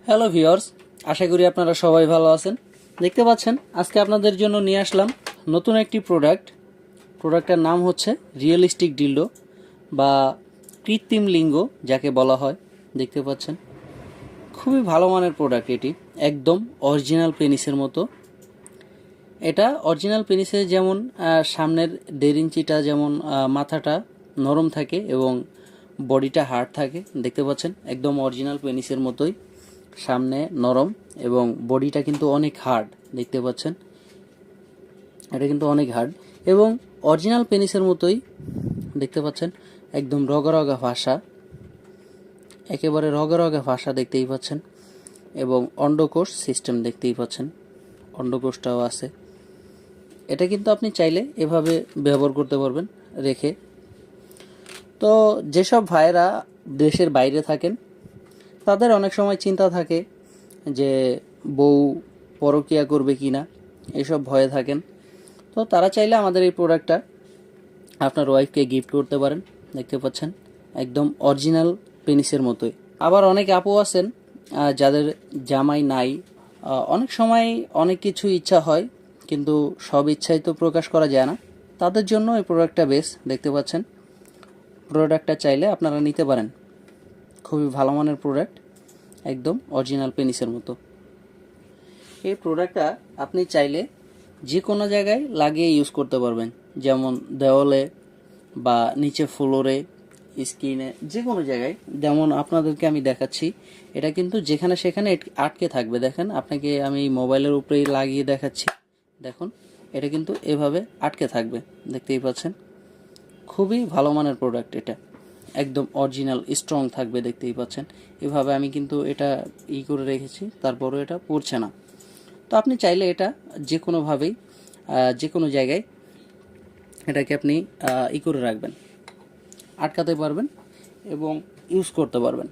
Hello viewers, আশা করি আপনারা সবাই ভালো আছেন। দেখতে পাচ্ছেন আজকে আপনাদের জন্য নিয়ে আসলাম নতুন একটি প্রোডাক্টের নাম হচ্ছে রিয়েলিস্টিক ডিল্ডো বা কৃত্রিম লিঙ্গ যাকে বলা হয়। দেখতে পাচ্ছেন খুবই ভালো মানের প্রোডাক্ট, এটি একদম অরিজিনাল পেনিসের মতো। এটা অরিজিনাল পেনিসে যেমন সামনের 1.5 ইঞ্চিটা যেমন মাথাটা নরম থাকে এবং বডিটা হার্ড থাকে। দেখতে পাচ্ছেন একদম অরিজিনাল পেনিসের মতোই, সামনে নরম এবং বডিটা কিন্তু অনেক হার্ড। দেখতে পাচ্ছেন এটা কিন্তু অনেক হার্ড এবং অরিজিনাল পেনিসের মতোই। দেখতে পাচ্ছেন একদম রগা রগা ভাষা, একেবারে রগা রগা ভাষা দেখতেই পাচ্ছেন। এবং অন্ডকোষ সিস্টেম দেখতেই পাচ্ছেন, অন্ডকোষটাও আছে। এটা কিন্তু আপনি চাইলে এভাবে ব্যবহার করতে পারবেন রেখে। তো যেসব ভাইয়েরা দেশের বাইরে থাকেন তাদের অনেক সময় চিন্তা থাকে যে বউ পরকীয়া করবে কি না, এসব ভয়ে থাকেন। তো তারা চাইলে আমাদের এই প্রোডাক্টটা আপনার ওয়াইফকে গিফট করতে পারেন। দেখতে পাচ্ছেন একদম অরিজিনাল পেনিসের মতোই। আবার অনেক আপু আছেন যাদের জামাই নাই, অনেক সময় অনেক কিছু ইচ্ছা হয় কিন্তু সব ইচ্ছাই তো প্রকাশ করা যায় না। তাদের জন্য এই প্রোডাক্টটা বেশ। দেখতে পাচ্ছেন প্রোডাক্টটা চাইলে আপনারা নিতে পারেন, খুবই ভালো মানের প্রোডাক্ট, একদম অরিজিনাল পেনিসের মতো। এই প্রোডাক্টটা আপনি চাইলে যে কোনো জায়গায় লাগিয়ে ইউজ করতে পারবেন, যেমন দেওয়ালে বা নিচে ফ্লোরে, স্কিনে, যে কোনো জায়গায়। যেমন আপনাদেরকে আমি দেখাচ্ছি, এটা কিন্তু যেখানে সেখানে আটকে থাকবে। দেখেন, আপনাকে আমি মোবাইলের উপরেই লাগিয়ে দেখাচ্ছি, দেখুন এটা কিন্তু এভাবে আটকে থাকবে। দেখতেই পাচ্ছেন খুবই ভালো মানের প্রোডাক্ট, এটা একদম অরিজিনাল স্ট্রং থাকবে। দেখতেই পাচ্ছেন এভাবে আমি কিন্তু এটা করে রেখেছি, তারপরও এটা পড়ছে না। তো আপনি চাইলে এটা যে কোনোভাবেই যে কোনো জায়গায় এটাকে আপনি করে রাখবেন, আটকাতে পারবেন এবং ইউজ করতে পারবেন,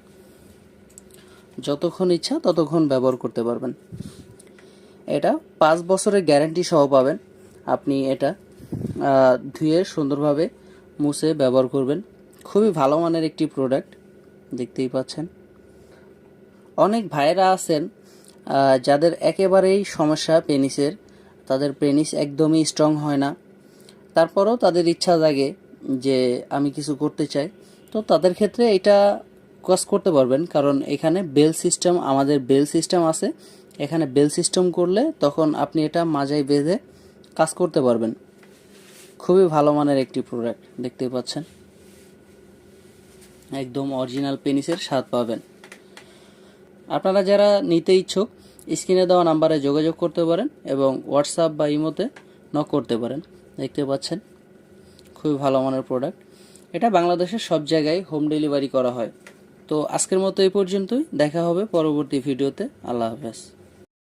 যতক্ষণ ইচ্ছা ততক্ষণ ব্যবহার করতে পারবেন। এটা 5 বছরের গ্যারান্টি সহ পাবেন। আপনি এটা ধুয়ে সুন্দরভাবে মুছে ব্যবহার করবেন। খুবই ভালো মানের একটি প্রোডাক্ট, দেখতেই পাচ্ছেন। অনেক ভাইয়েরা আছেন যাদের একেবারেই সমস্যা পেনিসের, তাদের পেনিস একদমই স্ট্রং হয় না, তারপরেও তাদের ইচ্ছা জাগে যে আমি কিছু করতে চাই। তো তাদের ক্ষেত্রে এটা কাজ করতে পারবেন, কারণ এখানে বেল সিস্টেম, আমাদের বেল সিস্টেম আছে। এখানে বেল সিস্টেম করলে তখন আপনি এটা মাজায় বেঁধে কাজ করতে পারবেন। খুবই ভালো মানের একটি প্রোডাক্ট, দেখতে পাচ্ছেন একদম অরিজিনাল পেনিসের স্বাদ পাবেন। আপনারা যারা নিতে ইচ্ছুক স্ক্রিনে দেওয়া নাম্বারে যোগাযোগ করতে পারেন এবং হোয়াটসঅ্যাপ বা ইমোতে নক করতে পারেন। দেখতে পাচ্ছেন খুবই ভালো মানের প্রোডাক্ট। এটা বাংলাদেশের সব জায়গায় হোম ডেলিভারি করা হয়। তো আজকের মতো এই পর্যন্তই, দেখা হবে পরবর্তী ভিডিওতে। আল্লাহ হাফেজ।